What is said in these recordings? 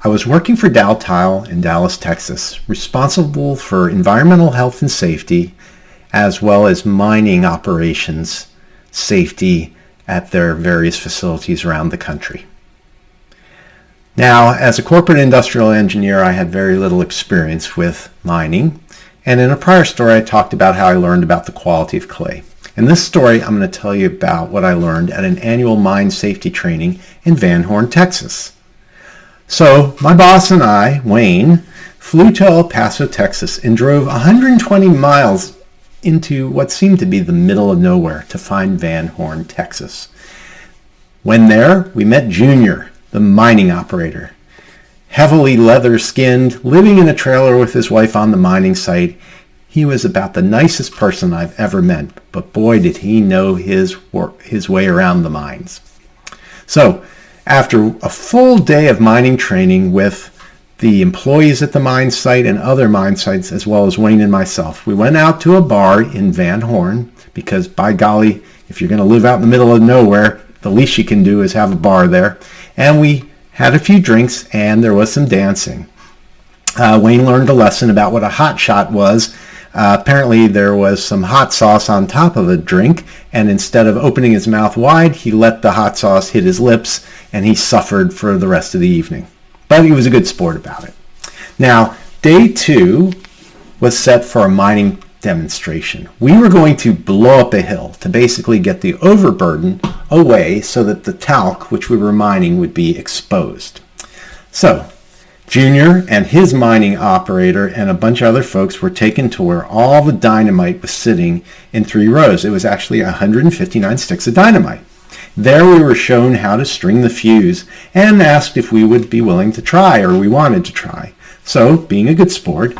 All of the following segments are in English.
I was working for Dow Tile in Dallas, Texas, responsible for environmental health and safety, as well as mining operations safety at their various facilities around the country. Now, as a corporate industrial engineer, I had very little experience with mining, and in a prior story I talked about how I learned about the quality of clay. In this story, I'm going to tell you about what I learned at an annual mine safety training in Van Horn, Texas. So my boss and I, Wayne, flew to El Paso, Texas, and drove 120 miles into what seemed to be the middle of nowhere to find Van Horn, Texas. When there, we met Junior, the mining operator. Heavily leather-skinned, living in a trailer with his wife on the mining site, he was about the nicest person I've ever met, but boy did he know his way around the mines. So, after a full day of mining training with the employees at the mine site and other mine sites, as well as Wayne and myself, we went out to a bar in Van Horn, because by golly, if you're going to live out in the middle of nowhere, the least you can do is have a bar there. And we had a few drinks and there was some dancing. Wayne learned a lesson about what a hot shot was. Apparently there was some hot sauce on top of a drink, and instead of opening his mouth wide, he let the hot sauce hit his lips, and he suffered for the rest of the evening. But he was a good sport about it. Now, day 2 was set for a mining demonstration. We were going to blow up a hill to basically get the overburden away so that the talc, which we were mining, would be exposed. So, Junior and his mining operator and a bunch of other folks were taken to where all the dynamite was sitting in 3 rows. It was actually 159 sticks of dynamite. There we were shown how to string the fuse and asked if we would be willing to try, or we wanted to try. So, being a good sport,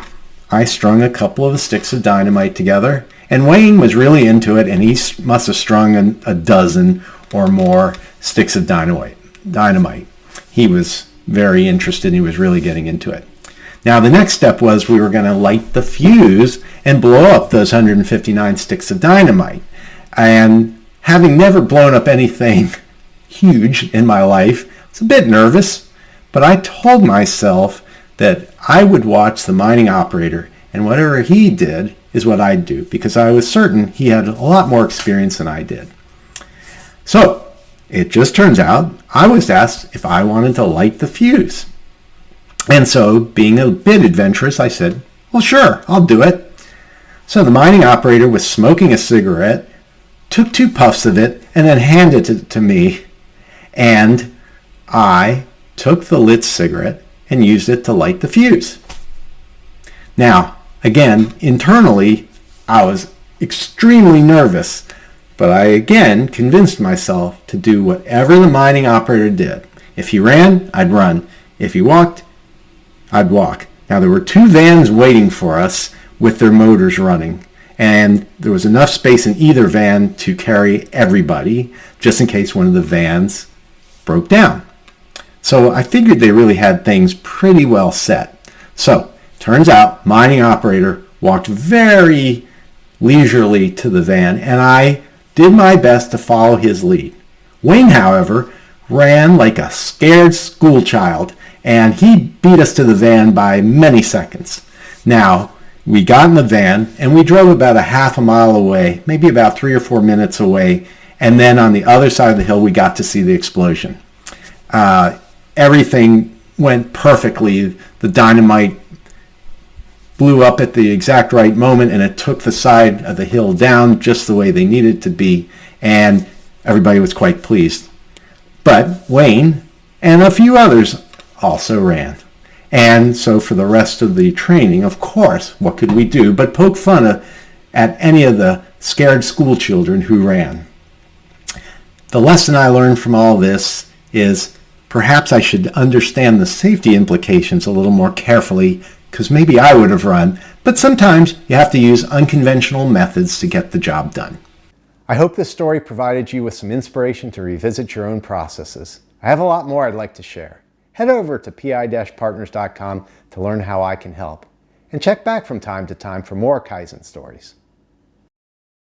I strung a couple of the sticks of dynamite together, and Wayne was really into it, and he must have strung a dozen or more sticks of dynamite. He was very interested. He was really getting into it. Now the next step was we were going to light the fuse and blow up those 159 sticks of dynamite. And having never blown up anything huge in my life, I was a bit nervous, but I told myself that I would watch the mining operator, and whatever he did is what I'd do, because I was certain he had a lot more experience than I did. So it just turns out I was asked if I wanted to light the fuse. And so, being a bit adventurous, I said, well, sure, I'll do it. So the mining operator was smoking a cigarette, took 2 puffs of it, and then handed it to me. And I took the lit cigarette and used it to light the fuse. Now, again, internally, I was extremely nervous. But I again convinced myself to do whatever the mining operator did. If he ran, I'd run. If he walked, I'd walk. Now there were 2 vans waiting for us with their motors running. And there was enough space in either van to carry everybody, just in case one of the vans broke down. So I figured they really had things pretty well set. So, turns out, mining operator walked very leisurely to the van, and I did my best to follow his lead. Wayne, however, ran like a scared schoolchild, and he beat us to the van by many seconds. Now, we got in the van, and we drove about a half a mile away, maybe about 3 or 4 minutes away, and then on the other side of the hill, we got to see the explosion. Everything went perfectly. The dynamite blew up at the exact right moment, and it took the side of the hill down just the way they needed to be, and everybody was quite pleased. But Wayne and a few others also ran. And so for the rest of the training, of course, what could we do but poke fun at any of the scared school children who ran? The lesson I learned from all this is perhaps I should understand the safety implications a little more carefully, because maybe I would have run, but sometimes you have to use unconventional methods to get the job done. I hope this story provided you with some inspiration to revisit your own processes. I have a lot more I'd like to share. Head over to pi-partners.com to learn how I can help. And check back from time to time for more Kaizen stories.